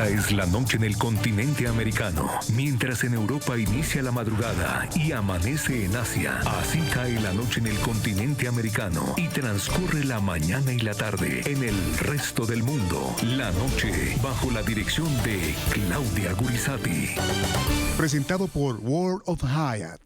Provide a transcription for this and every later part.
Esta es la noche en el continente americano. Mientras en Europa inicia la madrugada y amanece en Asia, así cae la noche en el continente americano y transcurre la mañana y la tarde en el resto del mundo. La noche bajo la dirección de Claudia Gurizati. Presentado por World of Hyatt.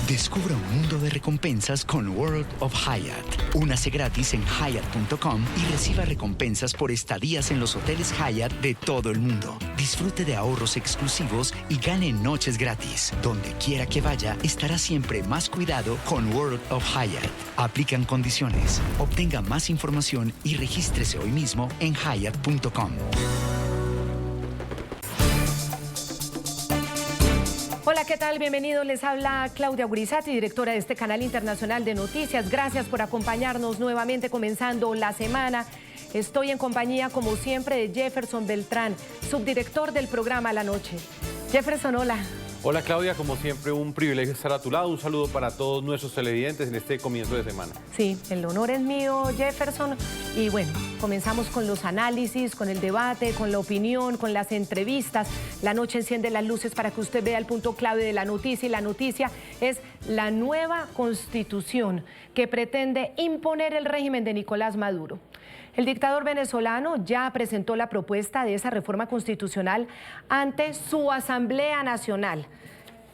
Descubra un mundo de recompensas con World of Hyatt. Únase gratis en Hyatt.com y reciba recompensas por estadías en los hoteles Hyatt de todo el mundo. Disfrute de ahorros exclusivos y gane noches gratis. Donde quiera que vaya, estará siempre más cuidado con World of Hyatt. Aplican condiciones. Obtenga más información y regístrese hoy mismo en Hyatt.com. Hola, ¿qué tal? Bienvenidos. Les habla Claudia Gurizati, directora de este canal internacional de noticias. Gracias por acompañarnos nuevamente comenzando la semana. Estoy en compañía, como siempre, de Jefferson Beltrán, subdirector del programa La Noche. Jefferson, hola. Hola Claudia, como siempre un privilegio estar a tu lado. Un saludo para todos nuestros televidentes en este comienzo de semana. Sí, el honor es mío, Jefferson. Y bueno, comenzamos con los análisis, con el debate, con la opinión, con las entrevistas. La Noche enciende las luces para que usted vea el punto clave de la noticia. Y la noticia es la nueva constitución que pretende imponer el régimen de Nicolás Maduro. El dictador venezolano ya presentó la propuesta de esa reforma constitucional ante su Asamblea Nacional,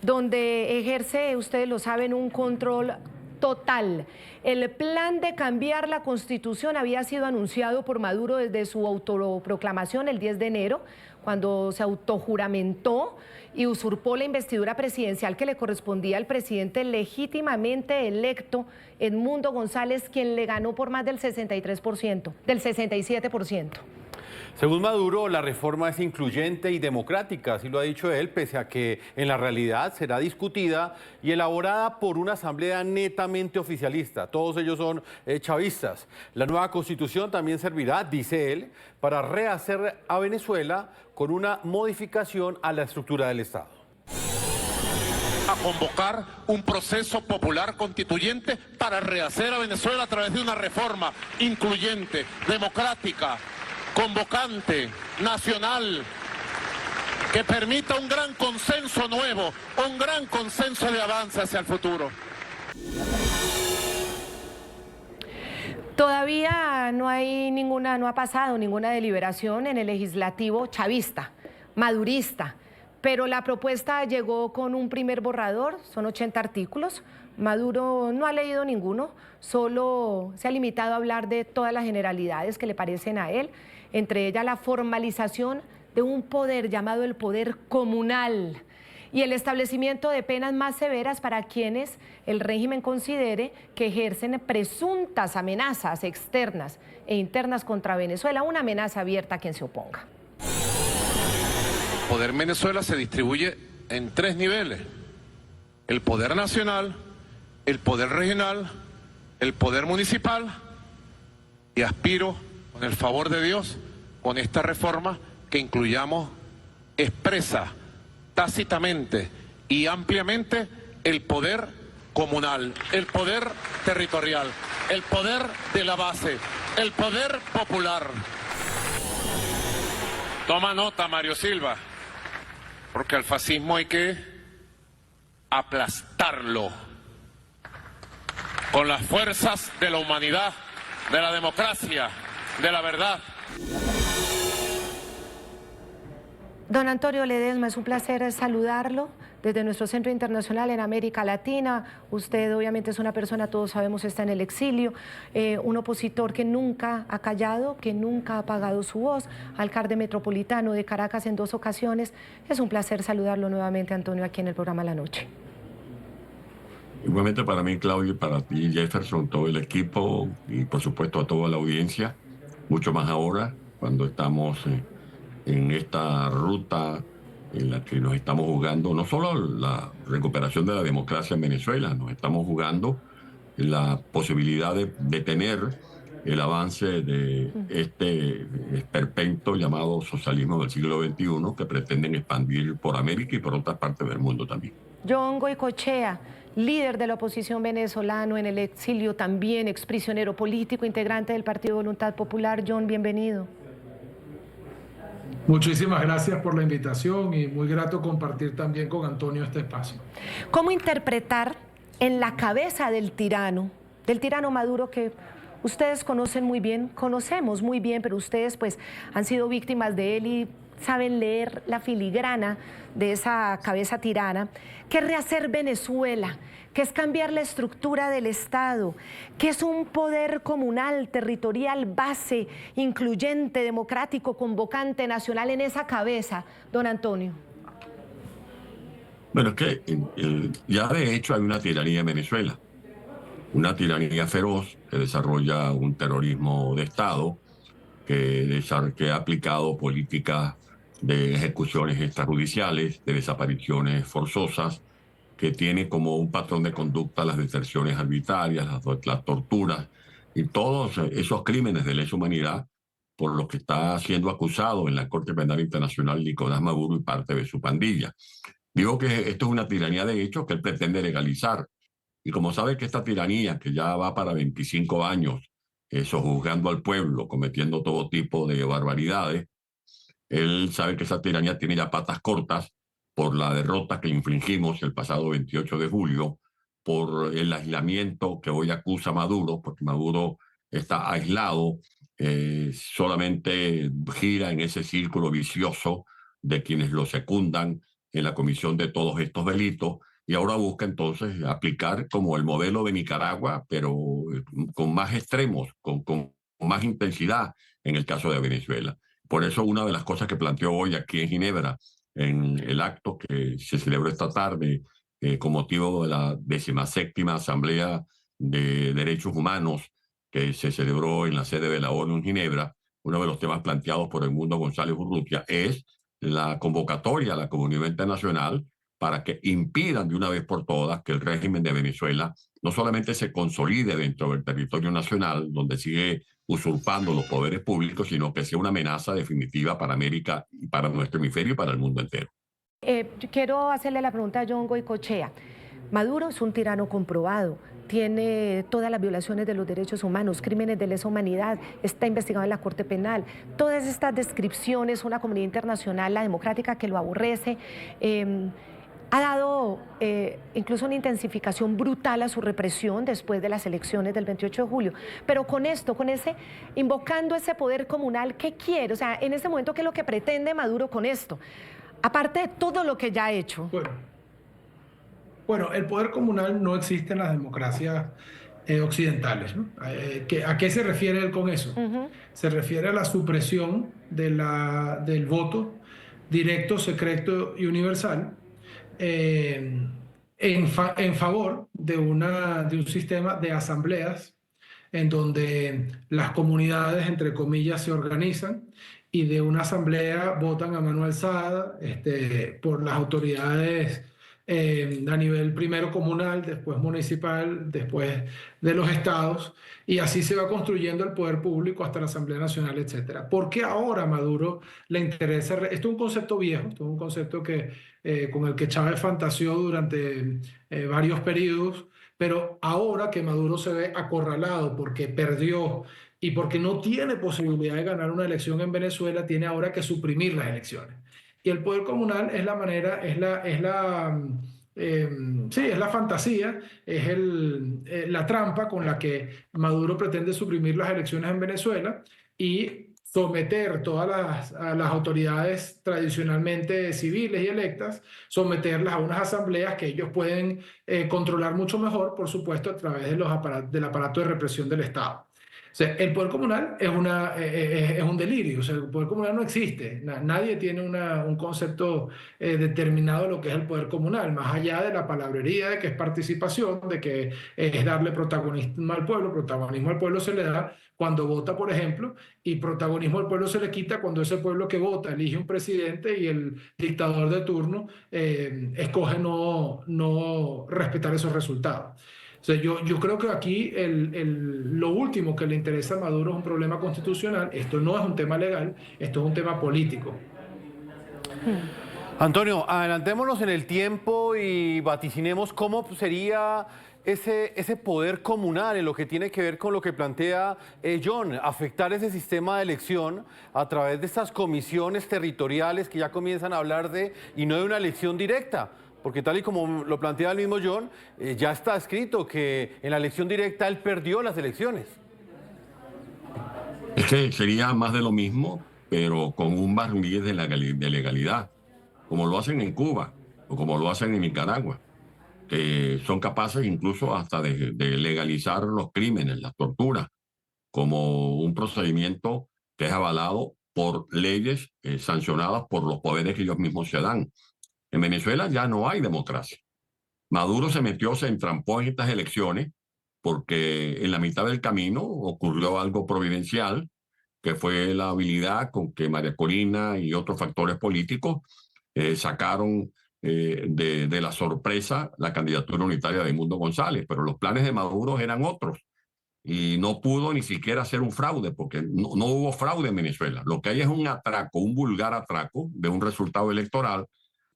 donde ejerce, ustedes lo saben, un control total. El plan de cambiar la Constitución había sido anunciado por Maduro desde su autoproclamación el 10 de enero, cuando se autojuramentó y usurpó la investidura presidencial que le correspondía al presidente legítimamente electo, Edmundo González, quien le ganó por más del 63%, del 67%. Según Maduro, la reforma es incluyente y democrática, así lo ha dicho él, pese a que en la realidad será discutida y elaborada por una asamblea netamente oficialista. Todos ellos son chavistas. La nueva constitución también servirá, dice él, para rehacer a Venezuela con una modificación a la estructura del Estado. A convocar un proceso popular constituyente para rehacer a Venezuela a través de una reforma incluyente, democrática, convocante, nacional, que permita un gran consenso nuevo, un gran consenso de avance hacia el futuro. Todavía no ha pasado ninguna deliberación en el legislativo chavista, madurista, pero la propuesta llegó con un primer borrador, son 80 artículos. Maduro no ha leído ninguno, solo se ha limitado a hablar de todas las generalidades que le parecen a él, entre ellas la formalización de un poder llamado el poder comunal y el establecimiento de penas más severas para quienes el régimen considere que ejercen presuntas amenazas externas e internas contra Venezuela, una amenaza abierta a quien se oponga. El poder en Venezuela se distribuye en 3 niveles: el poder nacional, el poder regional, el poder municipal, y aspiro, con el favor de Dios, con esta reforma, que incluyamos expresa, tácitamente y ampliamente el poder comunal, el poder territorial, el poder de la base, el poder popular. Toma nota, Mario Silva, porque al fascismo hay que aplastarlo con las fuerzas de la humanidad, de la democracia, de la verdad. Don Antonio Ledesma, es un placer saludarlo desde nuestro Centro Internacional en América Latina. Usted obviamente es una persona, todos sabemos, está en el exilio, un opositor que nunca ha callado, que nunca ha apagado su voz, alcalde metropolitano de Caracas en 2 ocasiones. Es un placer saludarlo nuevamente, Antonio, aquí en el programa La Noche. Igualmente para mí, Claudio, y para ti, Jefferson, todo el equipo y por supuesto a toda la audiencia, mucho más ahora cuando estamos en esta ruta en la que nos estamos jugando no solo la recuperación de la democracia en Venezuela, nos estamos jugando la posibilidad de detener el avance de este esperpento llamado socialismo del siglo XXI que pretenden expandir por América y por otras partes del mundo también. John Goicoechea, líder de la oposición venezolano en el exilio, también exprisionero político, integrante del Partido Voluntad Popular. John, bienvenido. Muchísimas gracias por la invitación y muy grato compartir también con Antonio este espacio. ¿Cómo interpretar en la cabeza del tirano Maduro, que ustedes conocen muy bien, conocemos muy bien, pero ustedes pues han sido víctimas de él y saben leer la filigrana de esa cabeza tirana, que es rehacer Venezuela, que es cambiar la estructura del Estado, que es un poder comunal, territorial, base, incluyente, democrático, convocante, nacional en esa cabeza, don Antonio? Bueno, es que ya de hecho hay una tiranía en Venezuela, una tiranía feroz que desarrolla un terrorismo de Estado, que ha aplicado políticas de ejecuciones extrajudiciales, de desapariciones forzosas, que tiene como un patrón de conducta las deserciones arbitrarias, las torturas y todos esos crímenes de lesa humanidad por los que está siendo acusado en la Corte Penal Internacional Nicolás Maduro y parte de su pandilla. Digo que esto es una tiranía de hecho que él pretende legalizar. Y como sabe que esta tiranía, que ya va para 25 años, sojuzgando al pueblo, cometiendo todo tipo de barbaridades, él sabe que esa tiranía tiene ya patas cortas por la derrota que infligimos el pasado 28 de julio, por el aislamiento que hoy acusa Maduro, porque Maduro está aislado, solamente gira en ese círculo vicioso de quienes lo secundan en la comisión de todos estos delitos, y ahora busca entonces aplicar como el modelo de Nicaragua, pero con más extremos, con más intensidad en el caso de Venezuela. Por eso una de las cosas que planteó hoy aquí en Ginebra, en el acto que se celebró esta tarde con motivo de la 17ª Asamblea de Derechos Humanos que se celebró en la sede de la ONU en Ginebra, uno de los temas planteados por Edmundo González Urrutia es la convocatoria a la comunidad internacional para que impidan de una vez por todas que el régimen de Venezuela no solamente se consolide dentro del territorio nacional, donde sigue usurpando los poderes públicos, sino que sea una amenaza definitiva para América y para nuestro hemisferio y para el mundo entero. Yo quiero hacerle la pregunta a John Goycochea. Maduro es un tirano comprobado, tiene todas las violaciones de los derechos humanos, crímenes de lesa humanidad, está investigado en la Corte Penal. Todas estas descripciones, una comunidad internacional, la democrática, que lo aborrece, ha dado incluso una intensificación brutal a su represión después de las elecciones del 28 de julio. Pero con esto, invocando ese poder comunal, ¿qué quiere? O sea, en este momento, ¿qué es lo que pretende Maduro con esto? Aparte de todo lo que ya ha hecho. Bueno, el poder comunal no existe en las democracias occidentales, ¿no? ¿A qué se refiere él con eso? Se refiere a la supresión del voto directo, secreto y universal, en favor de un sistema de asambleas en donde las comunidades, entre comillas, se organizan y de una asamblea votan a mano alzada por las autoridades a nivel primero comunal, después municipal, después de los estados, y así se va construyendo el poder público hasta la Asamblea Nacional, etcétera. ¿Por qué ahora a Maduro le interesa? Esto es un concepto viejo, esto es un concepto con el que Chávez fantaseó durante varios periodos, pero ahora que Maduro se ve acorralado porque perdió y porque no tiene posibilidad de ganar una elección en Venezuela, tiene ahora que suprimir las elecciones. Y el poder comunal es la manera, es la fantasía, es la trampa con la que Maduro pretende suprimir las elecciones en Venezuela y someter todas las autoridades tradicionalmente civiles y electas, someterlas a unas asambleas que ellos pueden controlar mucho mejor, por supuesto, a través del aparato de represión del Estado. O sea, el poder comunal es un delirio. O sea, el poder comunal no existe. Nadie tiene un concepto determinado de lo que es el poder comunal, más allá de la palabrería de que es participación, de que es darle protagonismo al pueblo. Protagonismo al pueblo se le da cuando vota, por ejemplo, y protagonismo al pueblo se le quita cuando ese pueblo que vota elige un presidente y el dictador de turno escoge no respetar esos resultados. O sea, yo creo que aquí lo último que le interesa a Maduro es un problema constitucional. Esto no es un tema legal, esto es un tema político. Antonio, adelantémonos en el tiempo y vaticinemos cómo sería ese poder comunal en lo que tiene que ver con lo que plantea John, afectar ese sistema de elección a través de estas comisiones territoriales que ya comienzan a hablar de, y no de una elección directa. Porque tal y como lo plantea el mismo John, ya está escrito que en la elección directa él perdió las elecciones. Es que sería más de lo mismo, pero con un barniz de legalidad, como lo hacen en Cuba o como lo hacen en Nicaragua, que son capaces incluso hasta de legalizar los crímenes, las torturas, como un procedimiento que es avalado por leyes sancionadas por los poderes que ellos mismos se dan. En Venezuela ya no hay democracia. Maduro se entrampó en estas elecciones porque en la mitad del camino ocurrió algo providencial, que fue la habilidad con que María Corina y otros factores políticos sacaron de la sorpresa la candidatura unitaria de Edmundo González, pero los planes de Maduro eran otros y no pudo ni siquiera hacer un fraude, porque no hubo fraude en Venezuela. Lo que hay es un atraco, un vulgar atraco de un resultado electoral,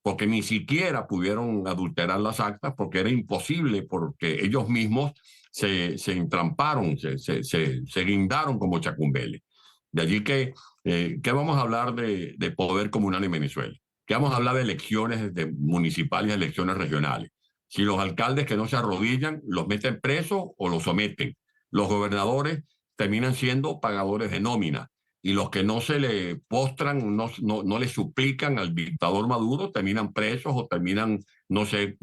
porque ni siquiera pudieron adulterar las actas, porque era imposible, porque ellos mismos se entramparon, se guindaron como Chacumbele. De allí que vamos a hablar de poder comunal en Venezuela, que vamos a hablar de elecciones municipales y elecciones regionales. Si los alcaldes que no se arrodillan los meten presos o los someten, los gobernadores terminan siendo pagadores de nómina, y los que no se le postran, no le suplican al dictador Maduro, terminan presos o terminan, no sé,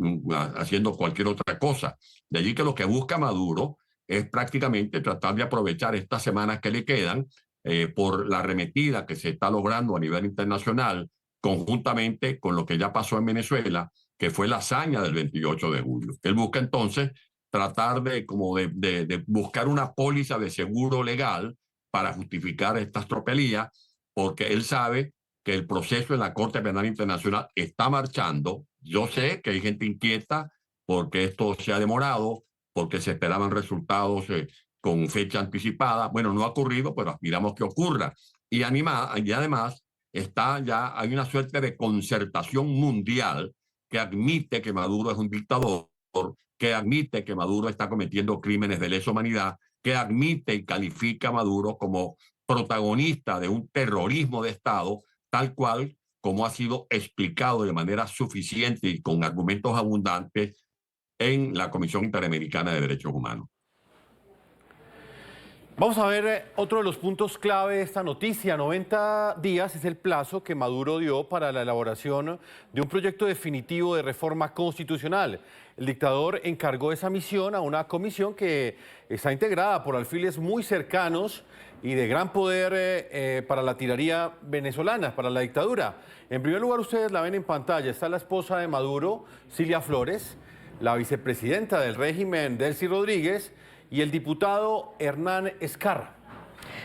haciendo cualquier otra cosa. De allí que lo que busca Maduro es prácticamente tratar de aprovechar estas semanas que le quedan por la arremetida que se está logrando a nivel internacional, conjuntamente con lo que ya pasó en Venezuela, que fue la hazaña del 28 de julio. Él busca entonces tratar de buscar una póliza de seguro legal para justificar estas tropelías, porque él sabe que el proceso en la Corte Penal Internacional está marchando. Yo sé que hay gente inquieta porque esto se ha demorado, porque se esperaban resultados con fecha anticipada. Bueno, no ha ocurrido, pero aspiramos que ocurra. Y además hay una suerte de concertación mundial que admite que Maduro es un dictador, que admite que Maduro está cometiendo crímenes de lesa humanidad, que admite y califica a Maduro como protagonista de un terrorismo de Estado, tal cual como ha sido explicado de manera suficiente y con argumentos abundantes en la Comisión Interamericana de Derechos Humanos. Vamos a ver otro de los puntos clave de esta noticia. 90 días es el plazo que Maduro dio para la elaboración de un proyecto definitivo de reforma constitucional. El dictador encargó esa misión a una comisión que está integrada por alfiles muy cercanos y de gran poder para la tiranía venezolana, para la dictadura. En primer lugar, ustedes la ven en pantalla, está la esposa de Maduro, Cilia Flores, la vicepresidenta del régimen, Delcy Rodríguez, y el diputado Hernán Escarra.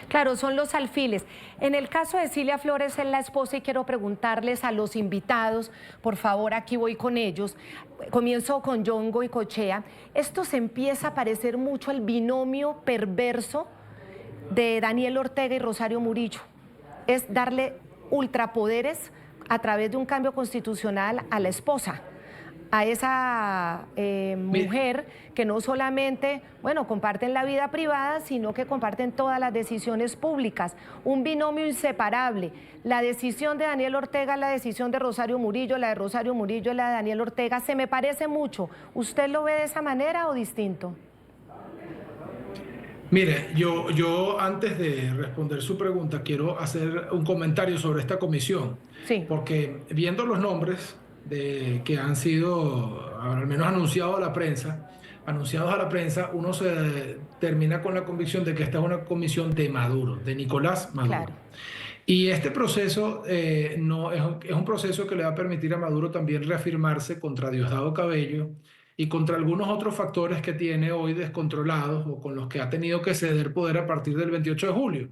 Claro, son los alfiles. En el caso de Cilia Flores, es la esposa, y quiero preguntarles a los invitados, por favor, aquí voy con ellos. Comienzo con John Goicoechea. Esto se empieza a parecer mucho al binomio perverso de Daniel Ortega y Rosario Murillo. Es darle ultrapoderes a través de un cambio constitucional a la esposa, a esa mujer que no solamente, bueno, comparten la vida privada, sino que comparten todas las decisiones públicas. Un binomio inseparable. La decisión de Daniel Ortega, la decisión de Rosario Murillo, la de Rosario Murillo, la de Daniel Ortega, se me parece mucho. ¿Usted lo ve de esa manera o distinto? Mire, yo antes de responder su pregunta, quiero hacer un comentario sobre esta comisión. Sí. Porque viendo los nombres que han sido, al menos anunciados a la prensa, uno se termina con la convicción de que esta es una comisión de Maduro, de Nicolás Maduro. Claro. Y este proceso es un proceso que le va a permitir a Maduro también reafirmarse contra Diosdado Cabello y contra algunos otros factores que tiene hoy descontrolados o con los que ha tenido que ceder poder a partir del 28 de julio.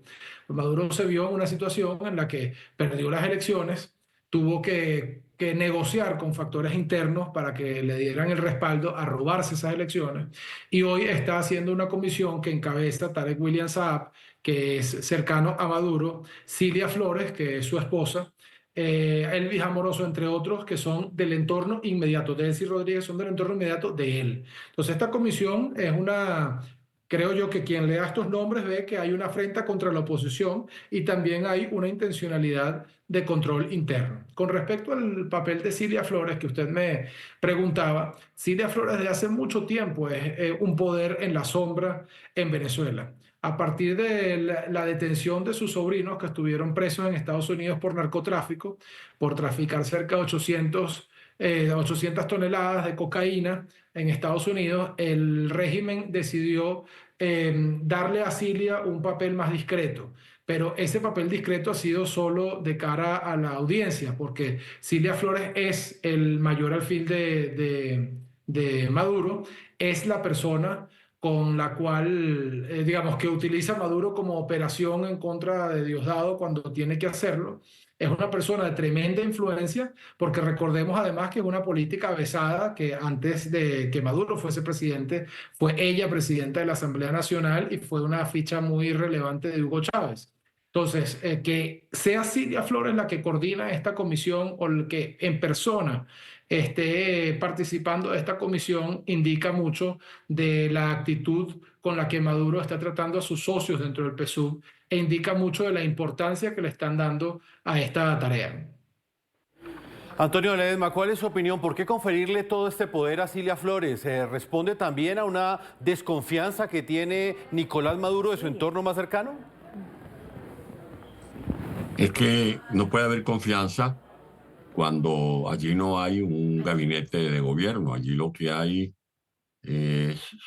Maduro se vio en una situación en la que perdió las elecciones, tuvo que negociar con factores internos para que le dieran el respaldo a robarse esas elecciones, y hoy está haciendo una comisión que encabeza Tarek William Saab, que es cercano a Maduro, Cilia Flores, que es su esposa, Elvis Amoroso, entre otros, que son del entorno inmediato. Delcy Rodríguez son del entorno inmediato de él. Entonces, esta comisión es una... Creo yo que quien lea estos nombres ve que hay una afrenta contra la oposición y también hay una intencionalidad de control interno. Con respecto al papel de Cilia Flores, que usted me preguntaba, Cilia Flores desde hace mucho tiempo es un poder en la sombra en Venezuela. A partir de la detención de sus sobrinos que estuvieron presos en Estados Unidos por narcotráfico, por traficar cerca de 800 toneladas de cocaína en Estados Unidos, el régimen decidió darle a Cilia un papel más discreto. Pero ese papel discreto ha sido solo de cara a la audiencia, porque Cilia Flores es el mayor alfil de Maduro, es la persona con la cual, digamos, que utiliza Maduro como operación en contra de Diosdado cuando tiene que hacerlo. Es una persona de tremenda influencia, porque recordemos además que es una política avesada, que antes de que Maduro fuese presidente, fue ella presidenta de la Asamblea Nacional y fue una ficha muy relevante de Hugo Chávez. Entonces, que sea Cilia Flores la que coordina esta comisión o el que en persona esté participando de esta comisión indica mucho de la actitud con la que Maduro está tratando a sus socios dentro del PSUV e indica mucho de la importancia que le están dando a esta tarea. Antonio Ledesma, ¿cuál es su opinión? ¿Por qué conferirle todo este poder a Cilia Flores? ¿Responde también a una desconfianza que tiene Nicolás Maduro de su entorno más cercano? Es que no puede haber confianza cuando allí no hay un gabinete de gobierno. Allí lo que hay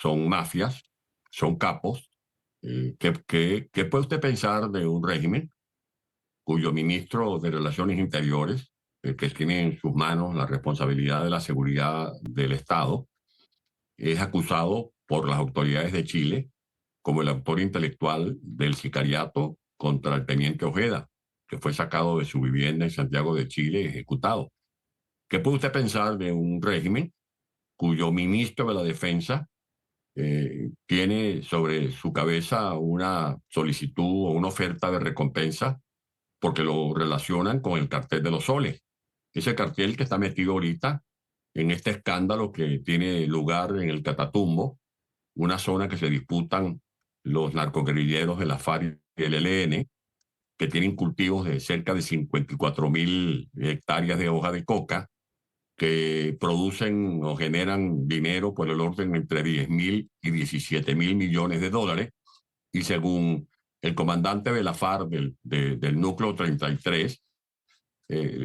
son mafias, son capos. ¿Qué puede usted pensar de un régimen cuyo ministro de Relaciones Interiores, que tiene en sus manos la responsabilidad de la seguridad del Estado, es acusado por las autoridades de Chile como el autor intelectual del sicariato contra el teniente Ojeda, que fue sacado de su vivienda en Santiago de Chile y ejecutado? ¿Qué puede usted pensar de un régimen cuyo ministro de la Defensa tiene sobre su cabeza una solicitud o una oferta de recompensa porque lo relacionan con el cartel de los soles? Ese cartel que está metido ahorita en este escándalo que tiene lugar en el Catatumbo, una zona que se disputan los narcoguerrilleros de la FARC y el ELN, que tienen cultivos de cerca de 54.000 hectáreas de hoja de coca, que producen o generan dinero por el orden entre 10.000 y 17.000 millones de dólares, y según el comandante de la FARC del núcleo 33,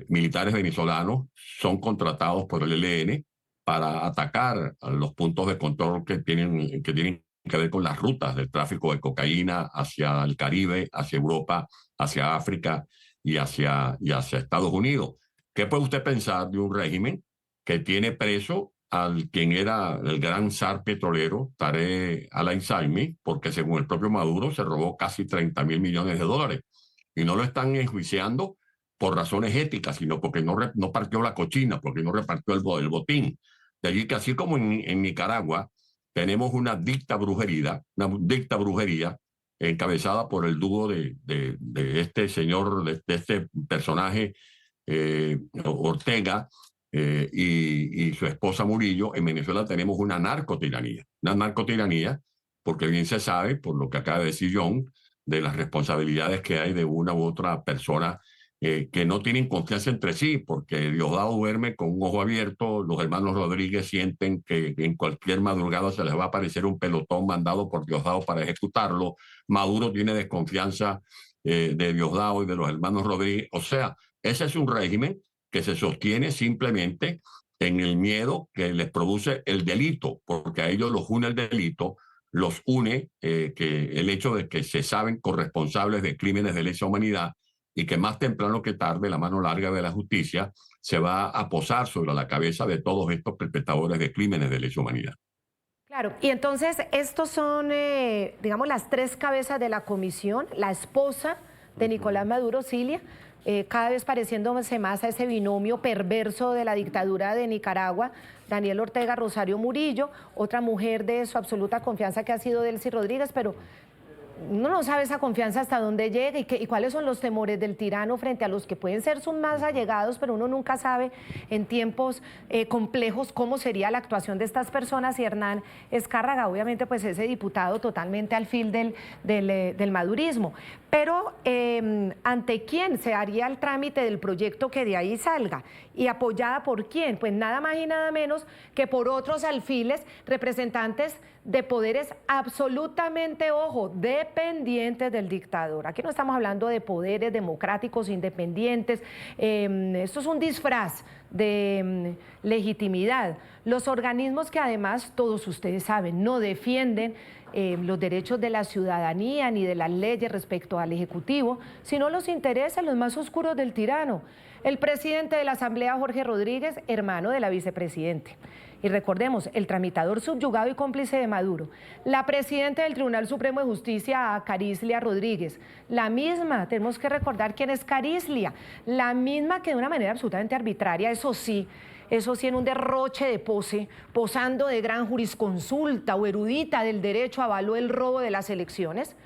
militares venezolanos son contratados por el ELN para atacar a los puntos de control que tienen que ver con las rutas del tráfico de cocaína hacia el Caribe, hacia Europa, hacia África y hacia Estados Unidos. ¿Qué puede usted pensar de un régimen que tiene preso al quien era el gran zar petrolero, Tarek al-Aizami, porque según el propio Maduro se robó casi 30.000 millones de dólares? Y no lo están enjuiciando por razones éticas, sino porque no partió la cochina, porque no repartió el botín. De allí que así como en Nicaragua tenemos una dicta brujería encabezada por el dúo de este señor, de este personaje Ortega y su esposa Murillo. En Venezuela tenemos una narcotiranía, porque bien se sabe, por lo que acaba de decir John, de las responsabilidades que hay de una u otra persona que no tienen confianza entre sí, porque Diosdado duerme con un ojo abierto, los hermanos Rodríguez sienten que en cualquier madrugada se les va a aparecer un pelotón mandado por Diosdado para ejecutarlo. Maduro tiene desconfianza de Diosdado y de los hermanos Rodríguez. O sea, ese es un régimen que se sostiene simplemente en el miedo que les produce el delito, porque a ellos los une el delito, los une que el hecho de que se saben corresponsables de crímenes de lesa humanidad, y que más temprano que tarde la mano larga de la justicia se va a posar sobre la cabeza de todos estos perpetradores de crímenes de lesa humanidad. Claro, y entonces estos son, digamos, las tres cabezas de la comisión, la esposa de Nicolás Maduro, Cilia, cada vez pareciéndose más a ese binomio perverso de la dictadura de Nicaragua, Daniel Ortega, Rosario Murillo, otra mujer de su absoluta confianza que ha sido Delcy Rodríguez, pero uno no sabe esa confianza hasta dónde llega y cuáles son los temores del tirano frente a los que pueden ser sus más allegados, pero uno nunca sabe en tiempos complejos cómo sería la actuación de estas personas. Y Hernán Escárraga, obviamente, pues ese diputado totalmente al fil del madurismo. Pero ¿ante quién se haría el trámite del proyecto que de ahí salga? ¿Y apoyada por quién? Pues nada más y nada menos que por otros alfiles, representantes de poderes absolutamente, ojo, dependientes del dictador. Aquí no estamos hablando de poderes democráticos independientes. Esto es un disfraz de legitimidad. Los organismos que además, todos ustedes saben, no defienden los derechos de la ciudadanía ni de las leyes respecto al Ejecutivo, sino los intereses los más oscuros del tirano. El presidente de la Asamblea, Jorge Rodríguez, hermano de la vicepresidente. Y recordemos, el tramitador subyugado y cómplice de Maduro. La presidenta del Tribunal Supremo de Justicia, Carislia Rodríguez. La misma, tenemos que recordar quién es Carislia. La misma que de una manera absolutamente arbitraria, eso sí, en un derroche de pose, posando de gran jurisconsulta o erudita del derecho, avaló el robo de las elecciones.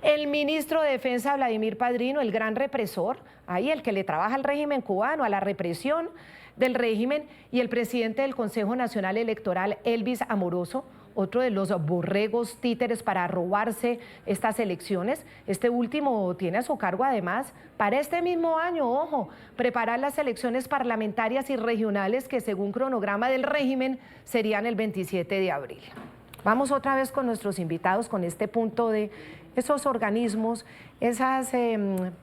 El ministro de Defensa, Vladimir Padrino, el gran represor, ahí el que le trabaja al régimen cubano, a la represión del régimen, y el presidente del Consejo Nacional Electoral, Elvis Amoroso, otro de los borregos títeres para robarse estas elecciones. Este último tiene a su cargo además para este mismo año, ojo, preparar las elecciones parlamentarias y regionales que según cronograma del régimen serían el 27 de abril. Vamos otra vez con nuestros invitados con este punto de esos organismos, esas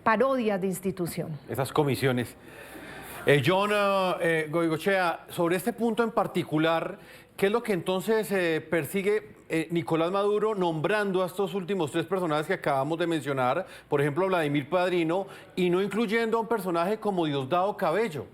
parodias de institución. Esas comisiones. John Goicoechea, sobre este punto en particular, ¿qué es lo que entonces persigue Nicolás Maduro nombrando a estos últimos tres personajes que acabamos de mencionar, por ejemplo, Vladimir Padrino, y no incluyendo a un personaje como Diosdado Cabello?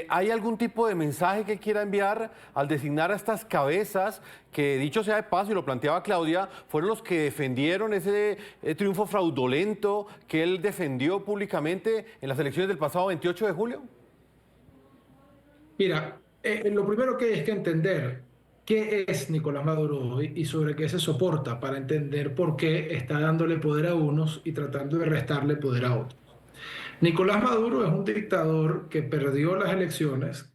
¿Hay algún tipo de mensaje que quiera enviar al designar a estas cabezas que, dicho sea de paso, y lo planteaba Claudia, fueron los que defendieron ese triunfo fraudulento que él defendió públicamente en las elecciones del pasado 28 de julio? Mira, lo primero que hay que entender qué es Nicolás Maduro hoy y sobre qué se soporta para entender por qué está dándole poder a unos y tratando de restarle poder a otros. Nicolás Maduro es un dictador que perdió las elecciones,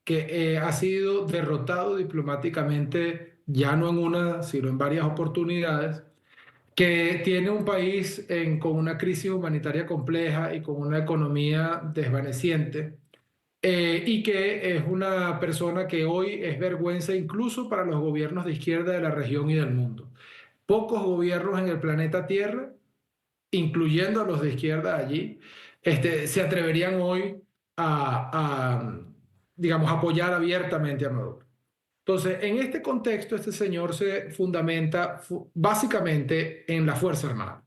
que ha sido derrotado diplomáticamente ya no en una, sino en varias oportunidades, que tiene un país con una crisis humanitaria compleja y con una economía desvaneciente, y que es una persona que hoy es vergüenza incluso para los gobiernos de izquierda de la región y del mundo. Pocos gobiernos en el planeta Tierra, incluyendo a los de izquierda allí, se atreverían hoy digamos, apoyar abiertamente a Maduro. Entonces, en este contexto, este señor se fundamenta básicamente en la Fuerza Armada,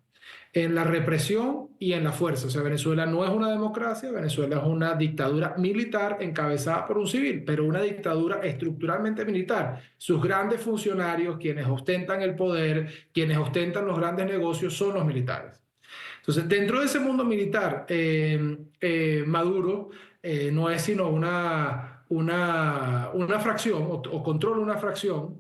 en la represión y en la fuerza. O sea, Venezuela no es una democracia, Venezuela es una dictadura militar encabezada por un civil, pero una dictadura estructuralmente militar. Sus grandes funcionarios, quienes ostentan el poder, quienes ostentan los grandes negocios, son los militares. Entonces, dentro de ese mundo militar, Maduro no es sino una fracción o controla una fracción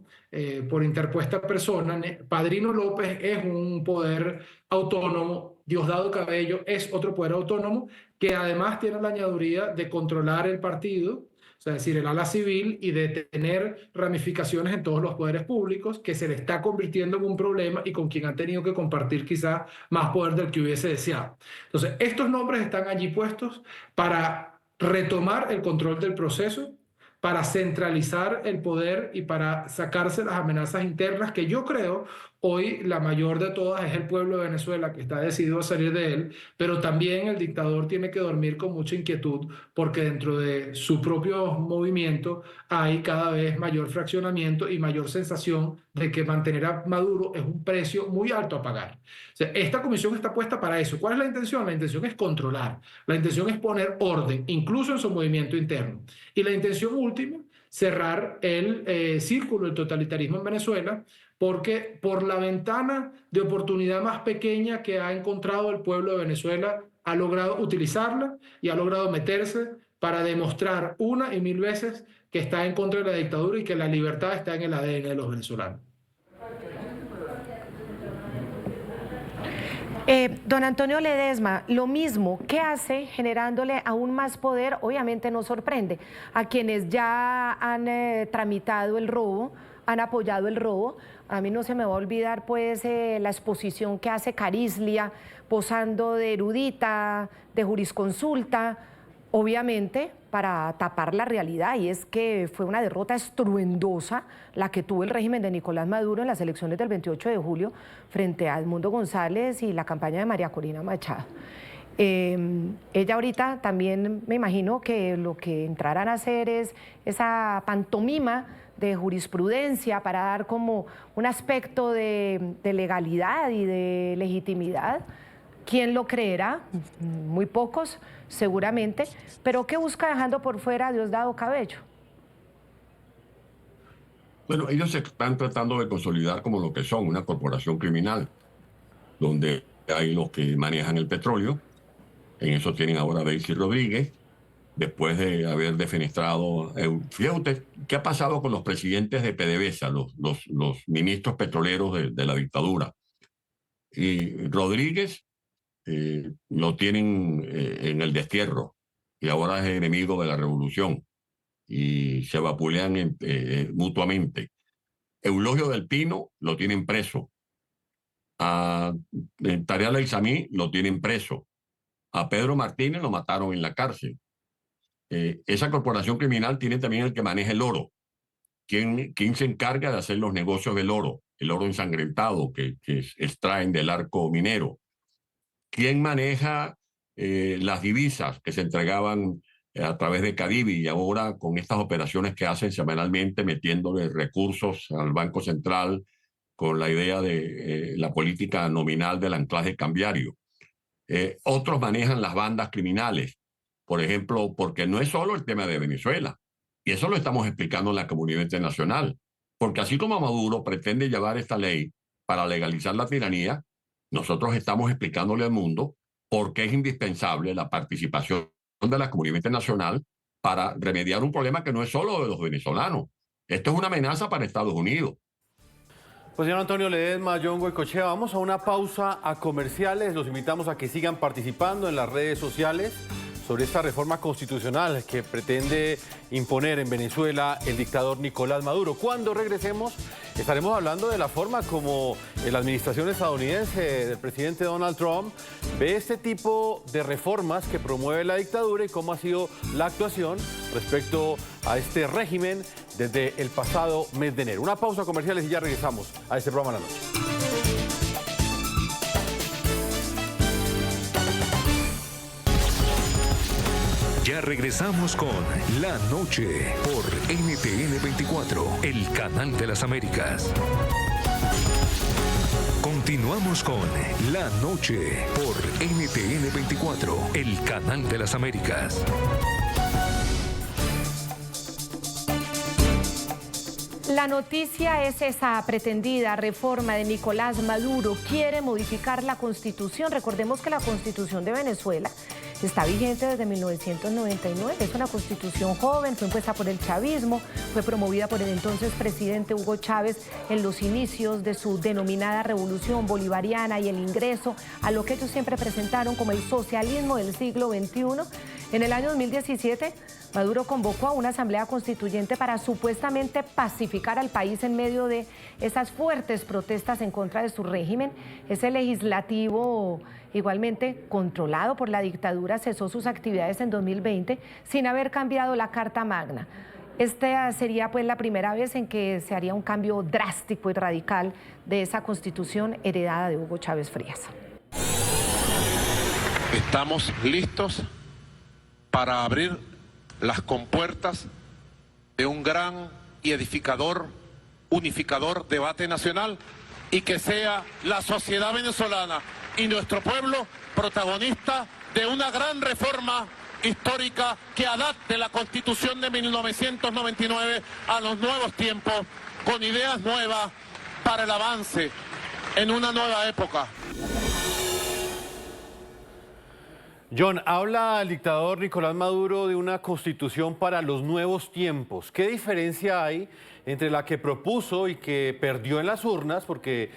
por interpuesta persona. Padrino López es un poder autónomo, Diosdado Cabello es otro poder autónomo que además tiene la añaduría de controlar el partido, o sea, es decir, el ala civil, y de tener ramificaciones en todos los poderes públicos, que se le está convirtiendo en un problema y con quien han tenido que compartir quizá más poder del que hubiese deseado. Entonces, estos nombres están allí puestos para retomar el control del proceso, para centralizar el poder y para sacarse las amenazas internas que yo creo hoy la mayor de todas es el pueblo de Venezuela que está decidido a salir de él, pero también el dictador tiene que dormir con mucha inquietud porque dentro de su propio movimiento hay cada vez mayor fraccionamiento y mayor sensación de que mantener a Maduro es un precio muy alto a pagar. O sea, esta comisión está puesta para eso. ¿Cuál es la intención? La intención es controlar, la intención es poner orden, incluso en su movimiento interno. Y la intención última, cerrar el círculo del totalitarismo en Venezuela, porque por la ventana de oportunidad más pequeña que ha encontrado el pueblo de Venezuela, ha logrado utilizarla y ha logrado meterse para demostrar una y mil veces que está en contra de la dictadura y que la libertad está en el ADN de los venezolanos. Don Antonio Ledesma, lo mismo, ¿qué hace generándole aún más poder? Obviamente no sorprende a quienes ya han tramitado el robo, han apoyado el robo. A mí no se me va a olvidar pues la exposición que hace Carislia, posando de erudita, de jurisconsulta, obviamente para tapar la realidad, y es que fue una derrota estruendosa la que tuvo el régimen de Nicolás Maduro en las elecciones del 28 de julio frente a Edmundo González y la campaña de María Corina Machado. Ella ahorita también me imagino que lo que entrarán a hacer es esa pantomima de jurisprudencia para dar como un aspecto de legalidad y de legitimidad. ¿Quién lo creerá? Muy pocos, seguramente. ¿Pero qué busca dejando por fuera a Diosdado Cabello? Bueno, ellos se están tratando de consolidar como lo que son, una corporación criminal, donde hay los que manejan el petróleo. En eso tienen ahora a Daisy Rodríguez, después de haber defenestrado. Fíjate usted, ¿qué ha pasado con los presidentes de PDVSA, los ministros petroleros de la dictadura? Y Rodríguez lo tienen en el destierro y ahora es enemigo de la revolución y se vapulean mutuamente. Eulogio del Pino lo tienen preso. A Tareal Isamí lo tienen preso. A Pedro Martínez lo mataron en la cárcel. Esa corporación criminal tiene también el que maneja el oro. ¿Quién se encarga de hacer los negocios del oro? El oro ensangrentado que extraen del arco minero. ¿Quién maneja las divisas que se entregaban a través de Caribe y ahora con estas operaciones que hacen semanalmente metiéndole recursos al Banco Central con la idea de la política nominal del anclaje cambiario? Otros manejan las bandas criminales, por ejemplo, porque no es solo el tema de Venezuela, y eso lo estamos explicando en la comunidad internacional, porque así como Maduro pretende llevar esta ley para legalizar la tiranía, nosotros estamos explicándole al mundo por qué es indispensable la participación de la comunidad internacional para remediar un problema que no es solo de los venezolanos. Esto es una amenaza para Estados Unidos. Pues señor Antonio Ledesma, John Goycochea, vamos a una pausa a comerciales. Los invitamos a que sigan participando en las redes sociales sobre esta reforma constitucional que pretende imponer en Venezuela el dictador Nicolás Maduro. Cuando regresemos estaremos hablando de la forma como la administración estadounidense del presidente Donald Trump ve este tipo de reformas que promueve la dictadura y cómo ha sido la actuación respecto a este régimen desde el pasado mes de enero. Una pausa comerciales y ya regresamos a este programa de la noche. Ya regresamos con La Noche por NTN 24, el canal de las Américas. Continuamos con La Noche por NTN 24, el canal de las Américas. La noticia es esa pretendida reforma de Nicolás Maduro. Quiere modificar la Constitución. Recordemos que la Constitución de Venezuela está vigente desde 1999. Es una constitución joven, fue impuesta por el chavismo, fue promovida por el entonces presidente Hugo Chávez en los inicios de su denominada revolución bolivariana y el ingreso a lo que ellos siempre presentaron como el socialismo del siglo XXI. En el año 2017, Maduro convocó a una asamblea constituyente para supuestamente pacificar al país en medio de esas fuertes protestas en contra de su régimen. Ese legislativo, igualmente controlado por la dictadura, cesó sus actividades en 2020 sin haber cambiado la Carta Magna. Esta sería pues la primera vez en que se haría un cambio drástico y radical de esa constitución heredada de Hugo Chávez Frías. Estamos listos para abrir las compuertas de un gran y edificador, unificador debate nacional y que sea la sociedad venezolana y nuestro pueblo protagonista de una gran reforma histórica que adapte la Constitución de 1999 a los nuevos tiempos, con ideas nuevas para el avance en una nueva época. John, habla el dictador Nicolás Maduro de una constitución para los nuevos tiempos. ¿Qué diferencia hay entre la que propuso y que perdió en las urnas? Porque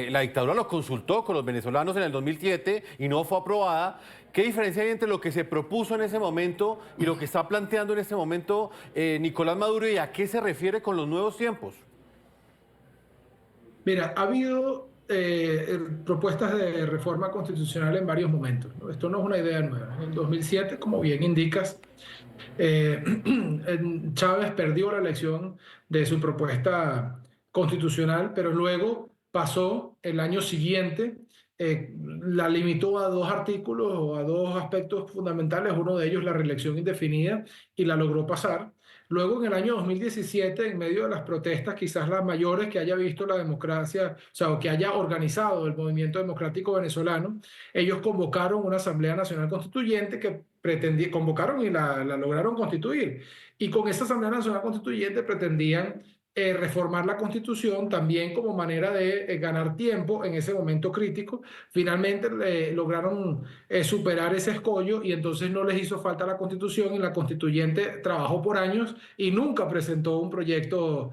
la dictadura lo consultó con los venezolanos en el 2007 y no fue aprobada. ¿Qué diferencia hay entre lo que se propuso en ese momento y lo que está planteando en este momento Nicolás Maduro, y a qué se refiere con los nuevos tiempos? Mira, ha habido propuestas de reforma constitucional en varios momentos, ¿no? Esto no es una idea nueva. En 2007, como bien indicas, Chávez perdió la elección de su propuesta constitucional, pero luego pasó el año siguiente, la limitó a 2 artículos o a 2 aspectos fundamentales, uno de ellos la reelección indefinida, y la logró pasar. Luego, en el año 2017, en medio de las protestas, quizás las mayores que haya visto la democracia, o sea, o que haya organizado el movimiento democrático venezolano, ellos convocaron una Asamblea Nacional Constituyente que convocaron y la lograron constituir. Y con esa Asamblea Nacional Constituyente pretendían reformar la Constitución también como manera de ganar tiempo en ese momento crítico. Finalmente lograron superar ese escollo y entonces no les hizo falta la Constitución, y la Constituyente trabajó por años y nunca presentó un proyecto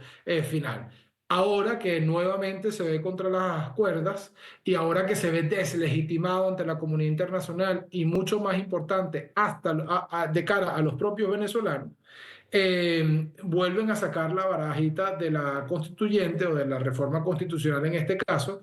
final. Ahora que nuevamente se ve contra las cuerdas y ahora que se ve deslegitimado ante la comunidad internacional y, mucho más importante, hasta de cara a los propios venezolanos, vuelven a sacar la barajita de la constituyente o de la reforma constitucional en este caso,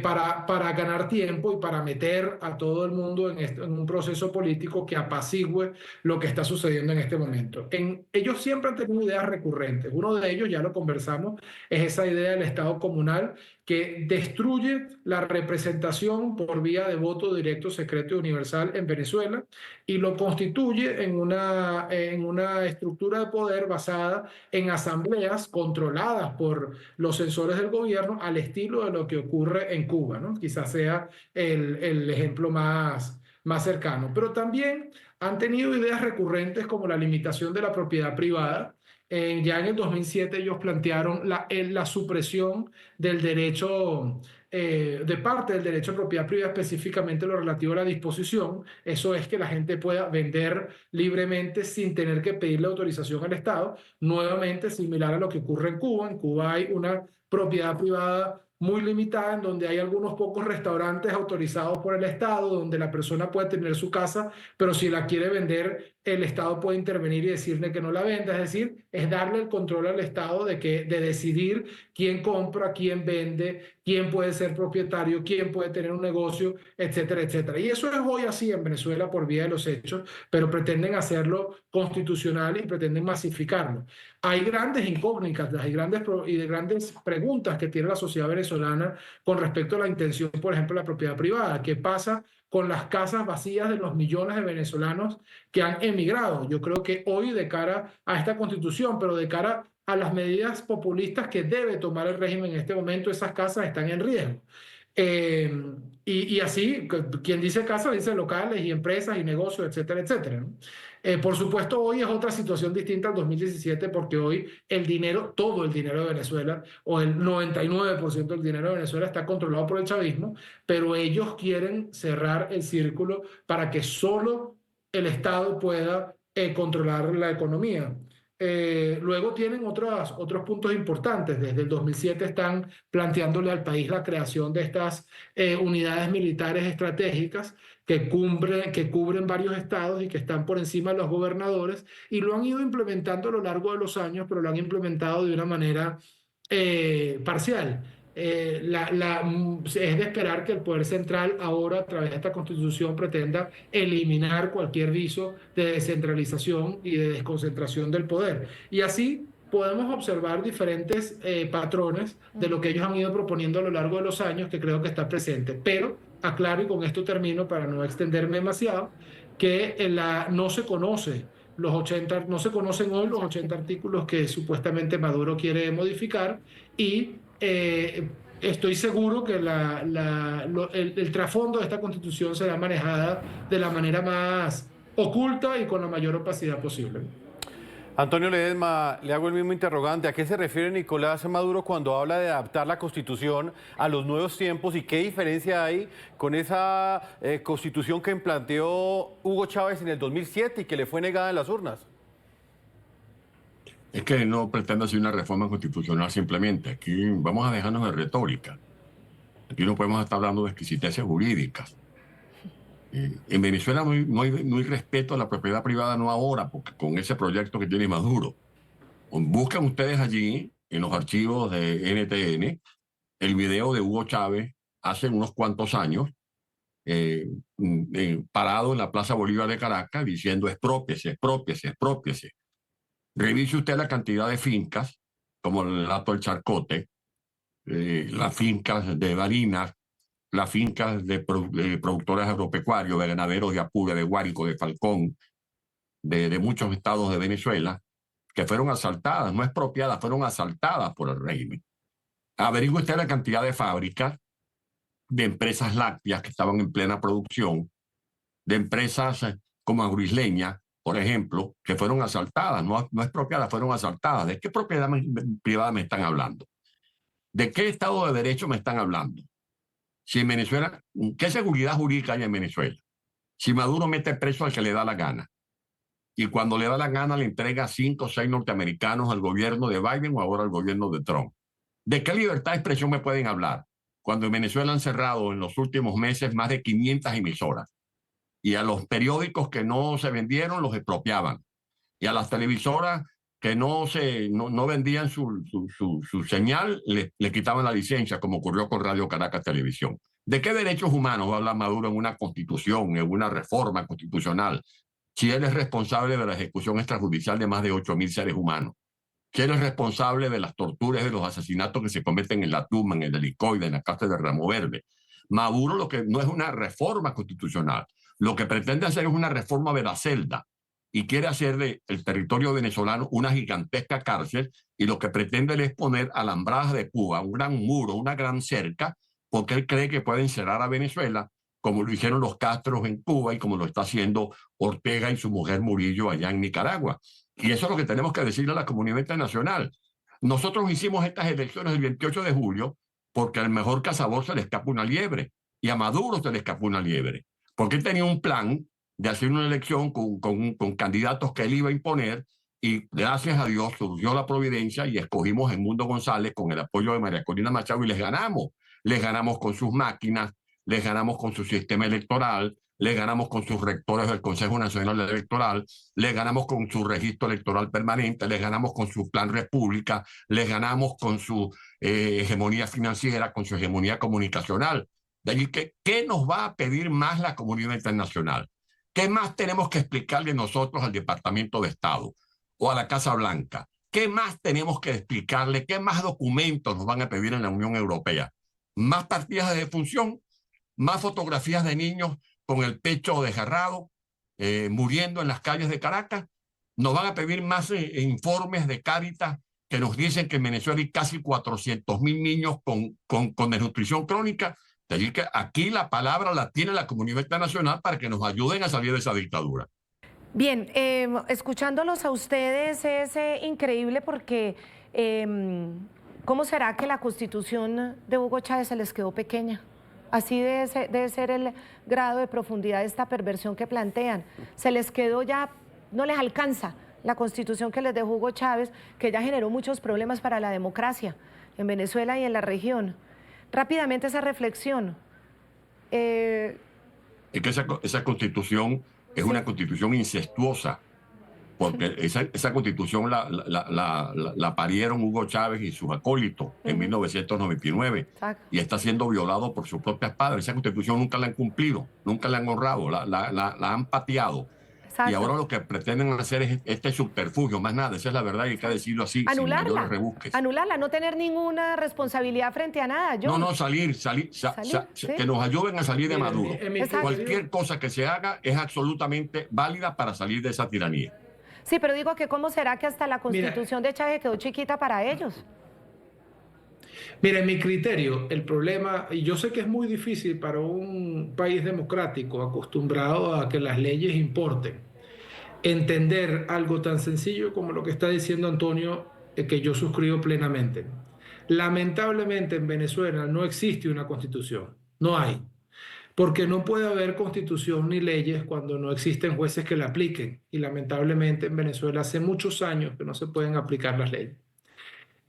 para ganar tiempo y para meter a todo el mundo en un proceso político que apacigüe lo que está sucediendo en este momento. Ellos siempre han tenido ideas recurrentes. Uno de ellos, ya lo conversamos, es esa idea del Estado comunal que destruye la representación por vía de voto directo, secreto y universal en Venezuela y lo constituye en una estructura de poder basada en asambleas controladas por los censores del gobierno, al estilo de lo que ocurre en Cuba, ¿no? Quizás sea el ejemplo más cercano. Pero también han tenido ideas recurrentes como la limitación de la propiedad privada. Ya en el 2007 ellos plantearon la supresión del derecho, de parte del derecho a propiedad privada, específicamente lo relativo a la disposición. Eso es que la gente pueda vender libremente sin tener que pedirle autorización al Estado. Nuevamente, similar a lo que ocurre en Cuba. En Cuba hay una propiedad privada muy limitada, en donde hay algunos pocos restaurantes autorizados por el Estado, donde la persona puede tener su casa, pero si la quiere vender, el Estado puede intervenir y decirle que no la venda. Es decir, es darle el control al Estado de decidir quién compra, quién vende, quién puede ser propietario, quién puede tener un negocio, etcétera, etcétera. Y eso es hoy así en Venezuela por vía de los hechos, pero pretenden hacerlo constitucional y pretenden masificarlo. Hay grandes incógnitas y grandes preguntas que tiene la sociedad venezolana con respecto a la intención, por ejemplo, de la propiedad privada. ¿Qué pasa con las casas vacías de los millones de venezolanos que han emigrado? Yo creo que hoy, de cara a esta constitución, pero de cara a las medidas populistas que debe tomar el régimen en este momento, esas casas están en riesgo. Y así, quien dice casas, dice locales y empresas y negocios, etcétera, etcétera, ¿no? Por supuesto, hoy es otra situación distinta al 2017, porque hoy el dinero, todo el dinero de Venezuela, o el 99% del dinero de Venezuela, está controlado por el chavismo, pero ellos quieren cerrar el círculo para que solo el Estado pueda controlar la economía. Luego tienen otros puntos importantes. Desde el 2007 están planteándole al país la creación de estas unidades militares estratégicas que cubren varios estados y que están por encima de los gobernadores, y lo han ido implementando a lo largo de los años, pero lo han implementado de una manera parcial. Es de esperar que el poder central ahora, a través de esta constitución, pretenda eliminar cualquier viso de descentralización y de desconcentración del poder. Y así podemos observar diferentes patrones de lo que ellos han ido proponiendo a lo largo de los años, que creo que está presente. Pero aclaro, y con esto termino para no extenderme demasiado, que no se conocen hoy los 80 artículos que supuestamente Maduro quiere modificar, y estoy seguro que el trasfondo de esta constitución será manejada de la manera más oculta y con la mayor opacidad posible. Antonio Ledesma, le hago el mismo interrogante. ¿A qué se refiere Nicolás Maduro cuando habla de adaptar la Constitución a los nuevos tiempos y qué diferencia hay con esa Constitución que planteó Hugo Chávez en el 2007 y que le fue negada en las urnas? Es que no pretende hacer una reforma constitucional simplemente. Aquí vamos a dejarnos de retórica. Aquí no podemos estar hablando de exquisiteces jurídicas. En Venezuela no hay respeto a la propiedad privada, no ahora, porque con ese proyecto que tiene Maduro. Buscan ustedes allí, en los archivos de NTN, el video de Hugo Chávez hace unos cuantos años, parado en la Plaza Bolívar de Caracas, diciendo exprópiese, exprópiese, exprópiese. Revise usted la cantidad de fincas, como el Alto del Charcote, las fincas de Barinas, las fincas de productores agropecuarios, de ganaderos de Apure, de Guárico, de Falcón, de muchos estados de Venezuela, que fueron asaltadas, no expropiadas, fueron asaltadas por el régimen. Averigüe usted la cantidad de fábricas, de empresas lácteas que estaban en plena producción, de empresas como Agroisleña, por ejemplo, que fueron asaltadas, no expropiadas, fueron asaltadas. ¿De qué propiedad privada me están hablando? ¿De qué Estado de Derecho me están hablando? Si en Venezuela, ¿qué seguridad jurídica hay en Venezuela? Si Maduro mete preso al que le da la gana, y cuando le da la gana le entrega 5 o 6 norteamericanos al gobierno de Biden o ahora al gobierno de Trump. ¿De qué libertad de expresión me pueden hablar? Cuando en Venezuela han cerrado en los últimos meses más de 500 emisoras, y a los periódicos que no se vendieron los expropiaban, y a las televisoras que no vendían su señal, le quitaban la licencia, como ocurrió con Radio Caracas Televisión. ¿De qué derechos humanos va a hablar Maduro en una constitución, en una reforma constitucional, si él es responsable de la ejecución extrajudicial de más de 8.000 seres humanos? Si él es responsable de las torturas y de los asesinatos que se cometen en la Tuma, en el Helicoide, en la cárcel de Ramo Verde. Maduro lo que no es una reforma constitucional, lo que pretende hacer es una reforma de la celda, y quiere hacer del territorio venezolano una gigantesca cárcel, y lo que pretende es poner alambradas de púa, un gran muro, una gran cerca, porque él cree que puede encerrar a Venezuela, como lo hicieron los Castros en Cuba y como lo está haciendo Ortega y su mujer Murillo allá en Nicaragua. Y eso es lo que tenemos que decirle a la comunidad internacional. Nosotros hicimos estas elecciones el 28 de julio porque al mejor cazador se le escapa una liebre, y a Maduro se le escapó una liebre, porque él tenía un plan de hacer una elección con candidatos que él iba a imponer, y gracias a Dios surgió la providencia y escogimos a Edmundo González con el apoyo de María Corina Machado, y les ganamos. Les ganamos con sus máquinas, les ganamos con su sistema electoral, les ganamos con sus rectores del Consejo Nacional Electoral, les ganamos con su registro electoral permanente, les ganamos con su plan república, les ganamos con su hegemonía financiera, con su hegemonía comunicacional. De allí que, ¿qué nos va a pedir más la comunidad internacional? ¿Qué más tenemos que explicarle nosotros al Departamento de Estado o a la Casa Blanca? ¿Qué más tenemos que explicarle? ¿Qué más documentos nos van a pedir en la Unión Europea? ¿Más partidas de defunción? ¿Más fotografías de niños con el pecho desgarrado, muriendo en las calles de Caracas? ¿Nos van a pedir más informes de Cáritas que nos dicen que en Venezuela hay casi 400.000 niños con desnutrición crónica? De allí que aquí la palabra la tiene la comunidad internacional para que nos ayuden a salir de esa dictadura. Bien, escuchándolos a ustedes es increíble porque ¿cómo será que la Constitución de Hugo Chávez se les quedó pequeña? Así debe ser el grado de profundidad de esta perversión que plantean. Se les quedó ya, no les alcanza la Constitución que les dejó Hugo Chávez, que ya generó muchos problemas para la democracia en Venezuela y en la región. Rápidamente esa reflexión. Es que esa Constitución es una Constitución incestuosa, porque esa Constitución la parieron Hugo Chávez y sus acólitos en 1999. Exacto. Y está siendo violado por sus propios padres. Esa Constitución nunca la han cumplido, nunca la han honrado, la han pateado. Exacto. Y ahora lo que pretenden hacer es este subterfugio, más nada, esa es la verdad y hay que decirlo así, anularla, sin mayores rebusques. Anularla, no tener ninguna responsabilidad frente a nada. No, salir, ¿sí? Que nos ayuden a salir de Maduro. Cualquier cosa que se haga es absolutamente válida para salir de esa tiranía. Sí, pero digo que ¿cómo será que hasta la Constitución de Chávez quedó chiquita para ellos? Mira, en mi criterio, el problema, y yo sé que es muy difícil para un país democrático acostumbrado a que las leyes importen, entender algo tan sencillo como lo que está diciendo Antonio, que yo suscribo plenamente. Lamentablemente en Venezuela no existe una constitución, no hay, porque no puede haber constitución ni leyes cuando no existen jueces que la apliquen. Y lamentablemente en Venezuela hace muchos años que no se pueden aplicar las leyes.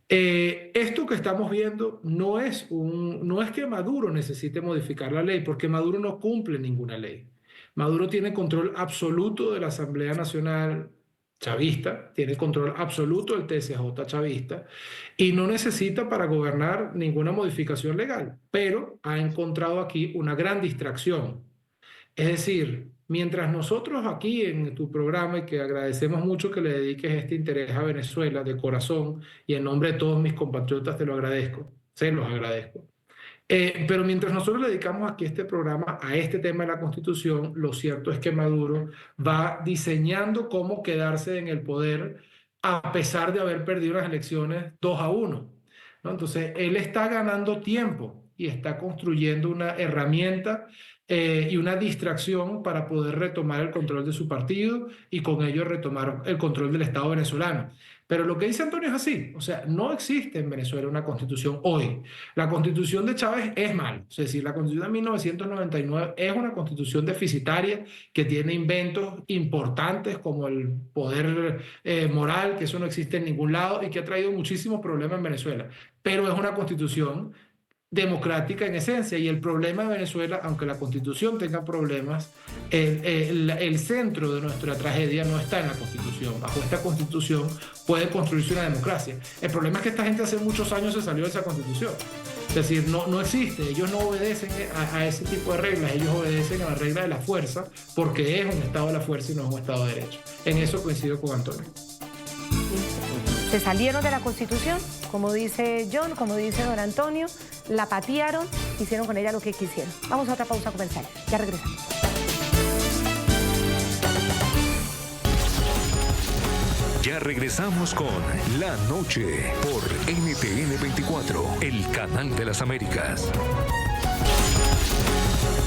Esto que estamos viendo no es que Maduro necesite modificar la ley, porque Maduro no cumple ninguna ley. Maduro tiene control absoluto de la Asamblea Nacional chavista, tiene control absoluto del TSJ chavista y no necesita para gobernar ninguna modificación legal, pero ha encontrado aquí una gran distracción. Es decir, mientras nosotros aquí en tu programa, y que agradecemos mucho que le dediques este interés a Venezuela de corazón, y en nombre de todos mis compatriotas te lo agradezco, se los agradezco. Pero mientras nosotros le dedicamos aquí este programa a este tema de la Constitución, lo cierto es que Maduro va diseñando cómo quedarse en el poder a pesar de haber perdido las elecciones 2-1, ¿no? Entonces, él está ganando tiempo y está construyendo una herramienta y una distracción para poder retomar el control de su partido y con ello retomar el control del Estado venezolano. Pero lo que dice Antonio es así, o sea, no existe en Venezuela una constitución hoy. La constitución de Chávez es mala, es decir, la constitución de 1999 es una constitución deficitaria que tiene inventos importantes como el poder moral, que eso no existe en ningún lado y que ha traído muchísimos problemas en Venezuela. Pero es una constitución democrática en esencia, y el problema de Venezuela, aunque la constitución tenga problemas, el centro de nuestra tragedia no está en la constitución. Bajo esta constitución puede construirse una democracia. El problema es que esta gente hace muchos años se salió de esa constitución. Es decir, no existe, ellos no obedecen a ese tipo de reglas, ellos obedecen a la regla de la fuerza, porque es un estado de la fuerza y no es un estado de derecho. En eso coincido con Antonio. Se salieron de la Constitución, como dice John, como dice don Antonio, la patearon, hicieron con ella lo que quisieron. Vamos a otra pausa comercial, ya regresamos. Ya regresamos con La Noche por NTN 24, el canal de las Américas.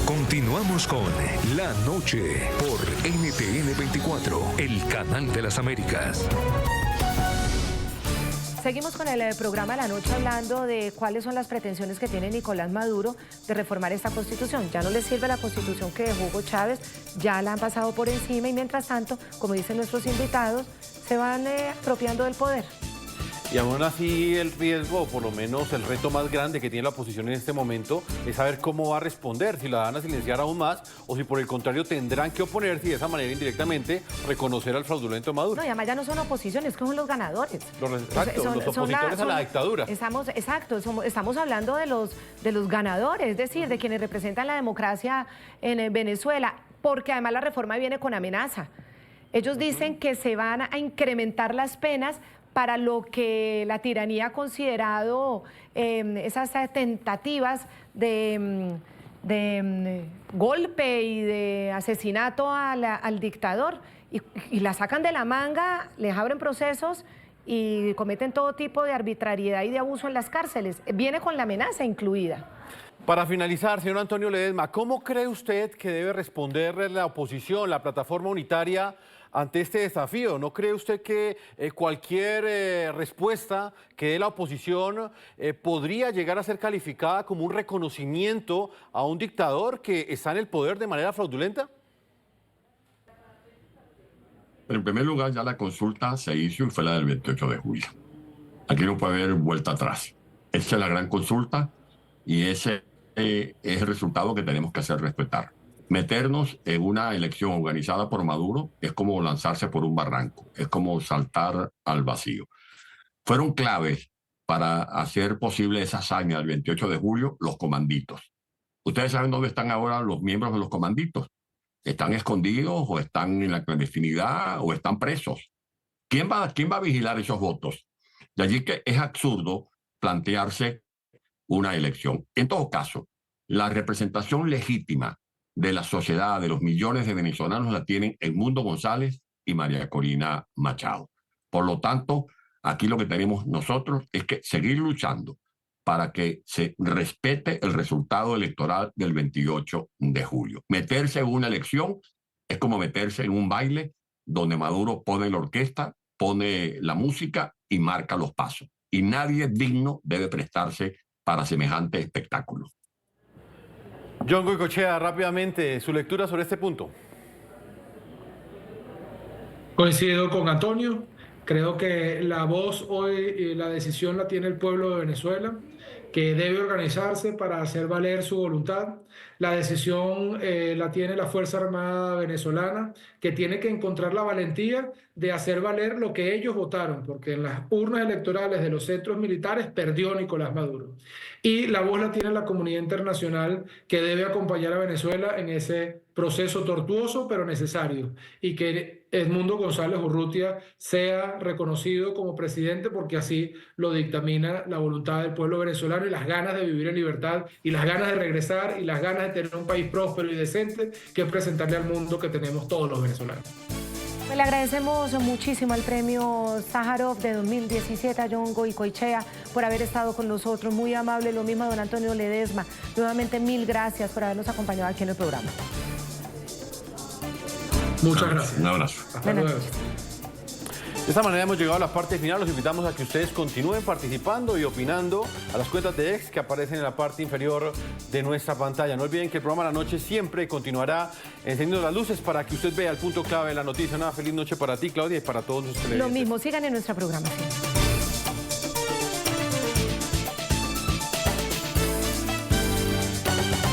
Continuamos con La Noche por NTN 24, el canal de las Américas. Seguimos con el programa La Noche hablando de cuáles son las pretensiones que tiene Nicolás Maduro de reformar esta Constitución. Ya no les sirve la Constitución que dejó Hugo Chávez, ya la han pasado por encima y mientras tanto, como dicen nuestros invitados, se van apropiando del poder. Y aún así el riesgo, o por lo menos el reto más grande que tiene la oposición en este momento, es saber cómo va a responder, si la van a silenciar aún más o si por el contrario tendrán que oponerse y de esa manera indirectamente reconocer al fraudulento Maduro. No, y además ya no son oposiciones, es que son los ganadores. Los opositores a la dictadura. Estamos hablando de los ganadores, es decir, de quienes representan la democracia en Venezuela, porque además la reforma viene con amenaza. Ellos dicen que se van a incrementar las penas para lo que la tiranía ha considerado esas tentativas de golpe y de asesinato al dictador, y la sacan de la manga, les abren procesos y cometen todo tipo de arbitrariedad y de abuso en las cárceles. Viene con la amenaza incluida. Para finalizar, señor Antonio Ledesma, ¿cómo cree usted que debe responder la oposición, la plataforma unitaria, ante este desafío? ¿No cree usted que cualquier respuesta que dé la oposición podría llegar a ser calificada como un reconocimiento a un dictador que está en el poder de manera fraudulenta? En primer lugar, ya la consulta se hizo y fue la del 28 de julio. Aquí no puede haber vuelta atrás. Esa es la gran consulta y ese es el resultado que tenemos que hacer respetar. Meternos en una elección organizada por Maduro es como lanzarse por un barranco, es como saltar al vacío. Fueron claves para hacer posible esa hazaña del 28 de julio los comanditos. ¿Ustedes saben dónde están ahora los miembros de los comanditos? ¿Están escondidos o están en la clandestinidad o están presos? ¿Quién va a vigilar esos votos? De allí que es absurdo plantearse una elección. En todo caso, la representación legítima de la sociedad, de los millones de venezolanos, la tienen Edmundo González y María Corina Machado. Por lo tanto, aquí lo que tenemos nosotros es que seguir luchando para que se respete el resultado electoral del 28 de julio. Meterse en una elección es como meterse en un baile donde Maduro pone la orquesta, pone la música y marca los pasos. Y nadie digno debe prestarse para semejante espectáculo. John Goycochea, rápidamente, su lectura sobre este punto. Coincido con Antonio. Creo que la voz hoy y la decisión la tiene el pueblo de Venezuela, que debe organizarse para hacer valer su voluntad. La decisión la tiene la Fuerza Armada venezolana, que tiene que encontrar la valentía de hacer valer lo que ellos votaron, porque en las urnas electorales de los centros militares perdió Nicolás Maduro. Y la voz la tiene la comunidad internacional, que debe acompañar a Venezuela en ese proceso tortuoso pero necesario, y que Edmundo González Urrutia sea reconocido como presidente, porque así lo dictamina la voluntad del pueblo venezolano y las ganas de vivir en libertad y las ganas de regresar y las ganas de tener un país próspero y decente que presentarle al mundo que tenemos todos los venezolanos. Le agradecemos muchísimo al premio Sájarov de 2017 a John Goycochea por haber estado con nosotros. Muy amable, lo mismo a don Antonio Ledesma. Nuevamente, mil gracias por habernos acompañado aquí en el programa. Muchas gracias. Un abrazo. Hasta luego. De esta manera hemos llegado a la parte final. Los invitamos a que ustedes continúen participando y opinando a las cuentas de X que aparecen en la parte inferior de nuestra pantalla. No olviden que el programa La Noche siempre continuará encendiendo las luces para que usted vea el punto clave de la noticia. Una feliz noche para ti, Claudia, y para todos los televidentes. Lo mismo, sigan en nuestra programación.